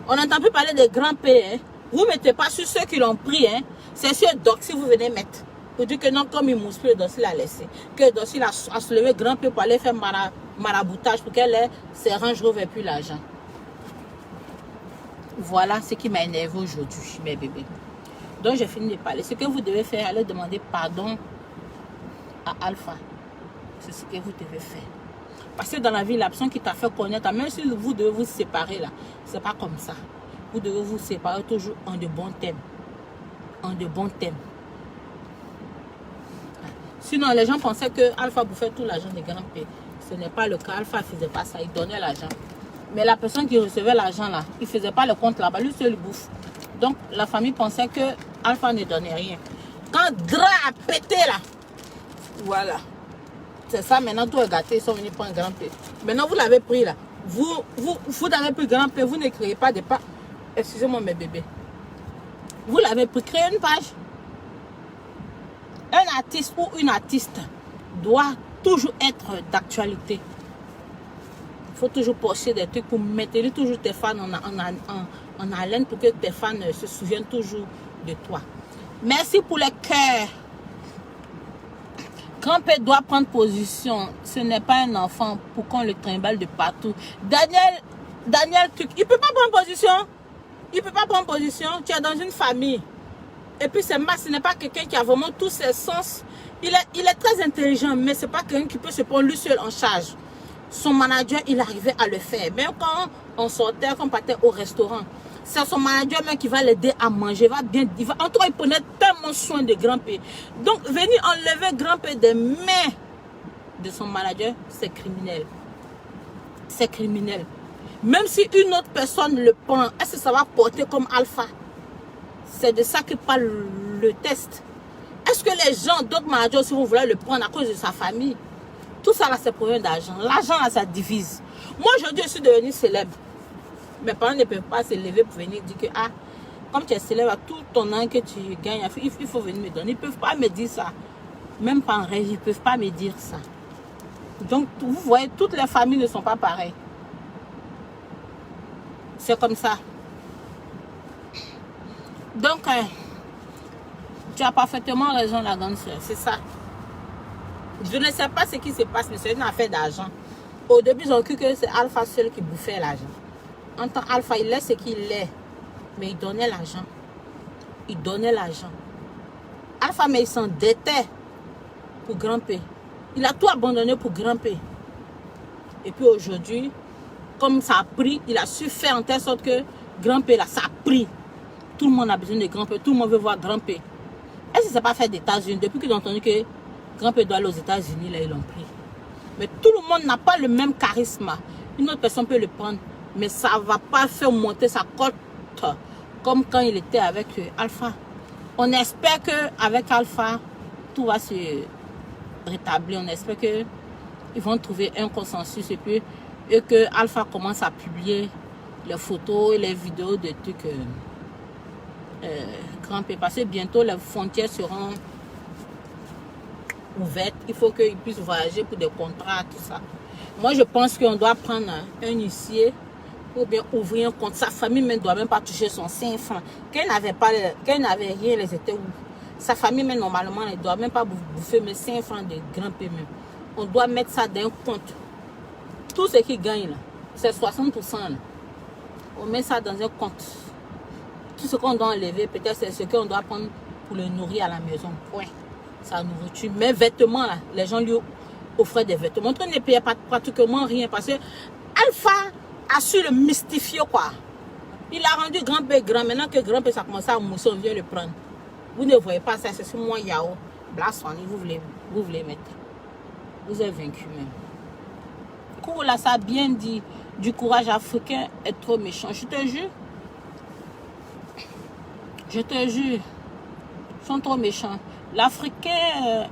On n'entend plus parler de grand-père. Hein. Vous ne mettez pas sur ceux qui l'ont pris. Hein. C'est sur Doxy, vous venez mettre. Vous dites que non, comme il mousse plus, le Doxy l'a laissé. Que Doxy a soulevé grand-père pour aller faire maraboutage pour qu'elle ait ses Range Rover et puis l'argent. Voilà ce qui m'a énervé aujourd'hui, mes bébés. Donc, j'ai fini de parler. Ce que vous devez faire, allez demander pardon à Alpha. C'est ce que vous devez faire. Parce que dans la vie, la personne qui t'a fait connaître, même si vous devez vous séparer là, c'est pas comme ça. Vous devez vous séparer toujours en de bons thèmes. En de bons thèmes. Sinon, les gens pensaient que Alpha bouffait tout l'argent des grand-pères. Ce n'est pas le cas. Alpha ne faisait pas ça. Il donnait l'argent. Mais la personne qui recevait l'argent là, il ne faisait pas le compte là-bas. Lui seul, il bouffe. Donc, la famille pensait que Alpha ne donnait rien. Quand Dra a pété là, voilà. C'est ça, maintenant, tout est gâté. Ils sont venus prendre grand-père. Maintenant, vous l'avez pris là. Vous avez pris grand-père. Vous ne créez pas de pas. Excusez-moi, mes bébés. Vous l'avez pris. Créez une page. Un artiste ou une artiste doit toujours être d'actualité. Il faut toujours poster des trucs pour maintenir toujours tes fans en haleine pour que tes fans se souviennent toujours de toi. Merci pour les cœurs. Grand-père doit prendre position. Ce n'est pas un enfant pour qu'on le trimballe de partout. Daniel, il ne peut pas prendre position. Il ne peut pas prendre position. Tu es dans une famille. Et puis, ce n'est pas quelqu'un qui a vraiment tous ses sens. Il est très intelligent, mais ce n'est pas quelqu'un qui peut se prendre lui seul en charge. Son manager, il arrivait à le faire. Même quand on sortait, quand on partait au restaurant, c'est son manager même qui va l'aider à manger. En tout cas, il prenait tellement soin de grand-père. Donc, venir enlever grand-père des mains de son manager, c'est criminel. C'est criminel. Même si une autre personne le prend, est-ce que ça va porter comme Alpha? C'est de ça que parle le test. Est-ce que les gens, d'autres managers aussi vont vouloir le prendre à cause de sa famille? Tout ça là, c'est problème d'argent. L'argent là, ça divise. Moi, aujourd'hui, je suis devenue célèbre. Mes parents ne peuvent pas se lever pour venir dire que, ah, comme tu es célèbre, à tout ton an que tu gagnes, il faut venir me donner. Ils ne peuvent pas me dire ça. Même pas en rêve, ils ne peuvent pas me dire ça. Donc, vous voyez, toutes les familles ne sont pas pareilles. C'est comme ça. Donc, tu as parfaitement raison, la grande soeur. C'est ça. Je ne sais pas ce qui se passe, mais c'est une affaire d'argent. Au début, ils ont cru que c'est Alpha seul qui bouffait l'argent. En tant qu'Alpha, il est ce qu'il est. Mais il donnait l'argent. Il donnait l'argent. Alpha, mais il s'endettait pour grand-père. Il a tout abandonné pour grand-père. Et puis aujourd'hui, comme ça a pris, il a su faire en telle sorte que grand-père, là, ça a pris. Tout le monde a besoin de grand-père. Tout le monde veut voir grand-père. Est-ce que ça n'a pas fait des États-Unis? Depuis qu'ils ont entendu que grand-père doit aller aux États-Unis, là, ils l'ont pris. Mais tout le monde n'a pas le même charisme. Une autre personne peut le prendre. Mais ça ne va pas faire monter sa cote comme quand il était avec Alpha. On espère qu'avec Alpha, tout va se rétablir. On espère qu'ils vont trouver un consensus et que Alpha commence à publier les photos et les vidéos de trucs grand-père. Parce que bientôt, les frontières seront ouvertes. Il faut qu'ils puissent voyager pour des contrats, tout ça. Moi, je pense qu'on doit prendre un huissier ou bien ouvrir un compte. Sa famille ne doit même pas toucher son 5 francs. Qu'elle n'avait rien, les étaient où? Sa famille, même normalement, ne doit même pas bouffer mes 5 francs de grand paiement. On doit mettre ça dans un compte. Tout ce qui gagne, c'est 60%. Là. On met ça dans un compte. Tout ce qu'on doit enlever, peut-être c'est ce qu'on doit prendre pour le nourrir à la maison. Point. Sa nourriture. Mais vêtements, là, les gens lui offraient des vêtements. On ne payait pas pratiquement rien parce que Alpha a su le mystifier, quoi. Il a rendu grand-père grand. Maintenant que grand-père, ça commence à mousser, on vient le prendre. Vous ne voyez pas ça, c'est sur moi, Yao. Blasphanie, vous voulez mettre. Vous êtes vaincu même. Là, ça a bien dit, du courage africain est trop méchant. Je te jure. Je te jure. Ils sont trop méchants. L'Africain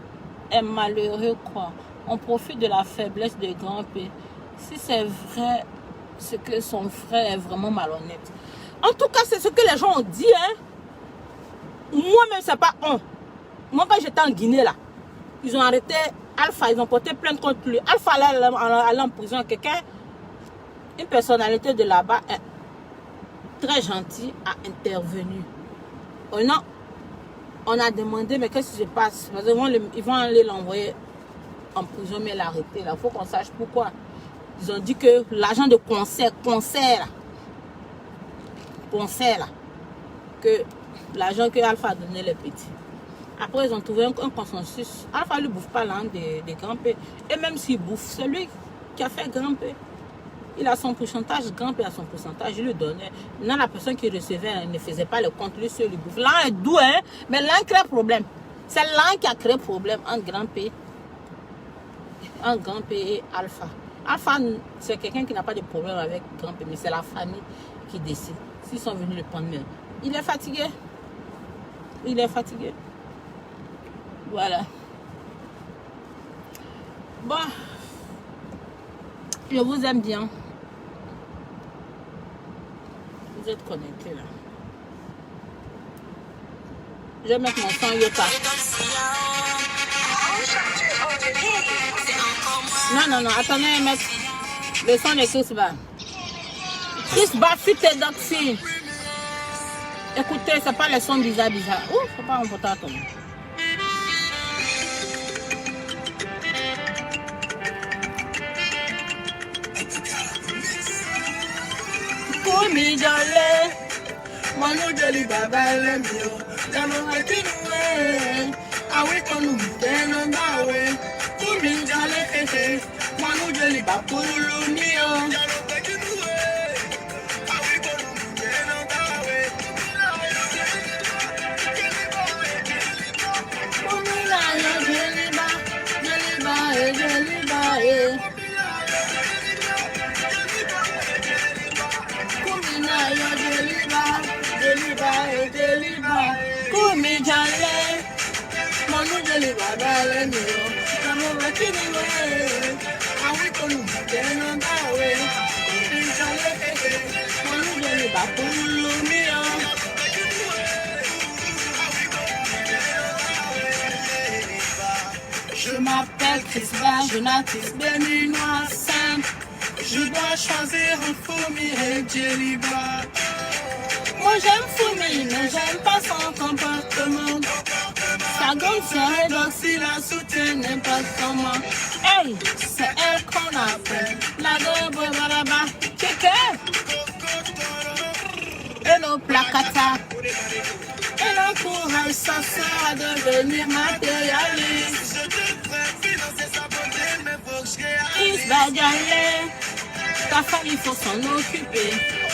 est malheureux, quoi. On profite de la faiblesse des grands-pères. Si c'est vrai, c'est que son frère est vraiment malhonnête. En tout cas, c'est ce que les gens ont dit, hein. Moi-même, c'est pas on. Moi, quand j'étais en Guinée, là, ils ont arrêté Alpha, ils ont porté plainte contre lui. Alpha allait en prison. Quelqu'un, une personnalité de là-bas, très gentil, a intervenu. On a demandé, mais qu'est-ce qui se passe? Parce ils vont aller l'envoyer en prison, mais l'arrêter. Il faut qu'on sache pourquoi. Ils ont dit que l'agent de concert là, que l'argent que Alpha donnait les petits. Après, ils ont trouvé un consensus. Alpha ne bouffe pas l'âme des grands-pères. Et même s'il bouffe, c'est lui qui a fait grand-père. Il a son pourcentage, grand-père a son pourcentage, il le donnait. Maintenant, la personne qui recevait ne faisait pas le compte, lui seul, il bouffe. L'âne est doux, hein, mais l'âne crée problème. C'est l'âne qui a créé problème entre grand-père et Alpha. Alpha, c'est quelqu'un qui n'a pas de problème avec grand-père, mais c'est la famille qui décide. S'ils sont venus le prendre, il est fatigué. Il est fatigué. Voilà. Bon. Je vous aime bien. Vous êtes connectés là. Je vais mettre mon son Yoka. Non, attendez, mettre le son de Chris Bar. Chris Bar, fit tes doxines. Écoutez, c'est pas le son bizarre. Ouh, c'est pas un potato. Kumi jale, manu jali baba le mio, jano hakinuwe, awe konu teno bawe. Kumi jale manu jali bakulu mio, jano hakinuwe, awe konu teno bawe. Kumi la yo jeliba. Deliver, Kumi jale, manu deliver bale mio, kamo wakini we, awi konu teno dawe, Kumi jale, manu deliver pulu mio. Je m'appelle Chris Bar, je natif béninois simple. Je dois choisir un Fumi et Djeliba. Moi j'aime Fumi, mais j'aime pas son comportement. Sa gomme serait donc si la soutient n'importe comment. Hey, c'est elle qu'on appelle la gomme baraba. Kéké. Et nos placata. Elle encourage sa soeur à devenir matérialiste. Il va y aller. Ta femme, il faut s'en occuper.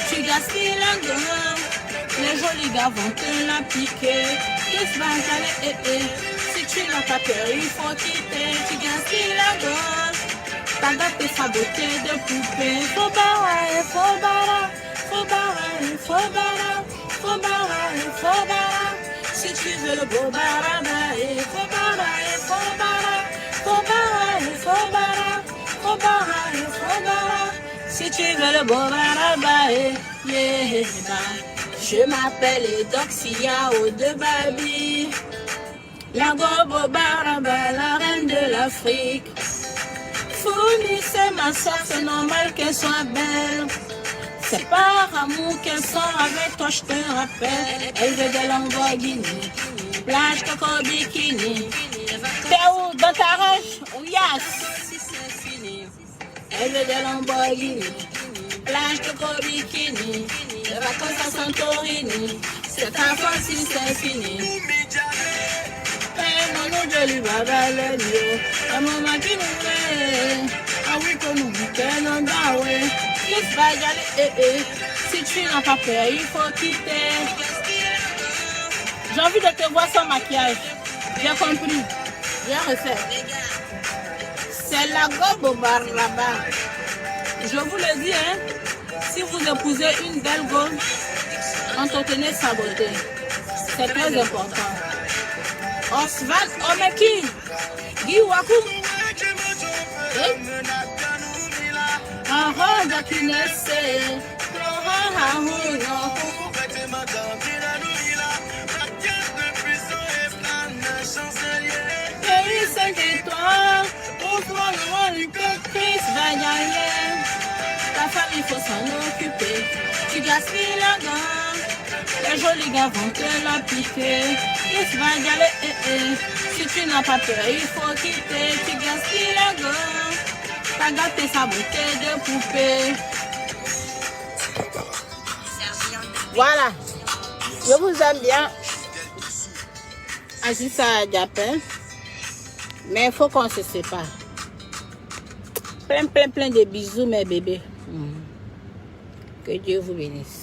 Tu gaspilles la gomme. Les jolis gars vont te la piquer. Il va y aller. Si tu n'as pas peur, il faut quitter. Tu gaspilles la gomme. T'as gâté sa beauté de poupée. Faut barrer, faut barrer. Faut barrer, faut barrer. Faut barrer, faut barrer. Si tu veux le beau barrer, faut barrer, faut barrer. Faut barrer, faut barrer. Faut barrer, faut barrer. Si tu veux le beau barrer, yeah. Je m'appelle Doxia de Babi. La gobo baraba, la reine de l'Afrique. fournie, c'est ma soeur, c'est normal qu'elle soit belle. C'est par amour qu'elle sort avec toi, je te rappelle. Elle veut des Lamborghini, plage coco bikini. T'es où? Dans ta roche? Yes! Elle veut des Lamborghini, plage coco bikini. Les vacances à Santorini, c'est ta fois si c'est fini. Mon nom de lui va valer mieux. La maman qui nous met. Ah oui, comme nous bouquons dans la ouais. Laisse pas y aller, Si tu n'as pas peur, il faut quitter. J'ai envie de te voir sans maquillage. J'ai compris. J'ai refait. C'est la gobe au bar là-bas. Je vous le dis, hein. Si vous épousez une belle gobe, entretenez sa beauté. C'est très important. Oswald Omeki, Guy Waku. Pays 5 étoiles, ouvre le Chris va gagner. Ta femme, il faut s'en occuper. Tu gaspilles la gomme. Les jolis gars vont te la piquer. Chris va y aller, Si tu n'as pas peur, il faut quitter. Tu gaspilles la gomme. T'as gâté sa beauté de poupée. Voilà. Je vous aime bien. Aziza Diapé. Mais il faut qu'on se sépare. Plein de bisous, mes bébés. Que Dieu vous bénisse.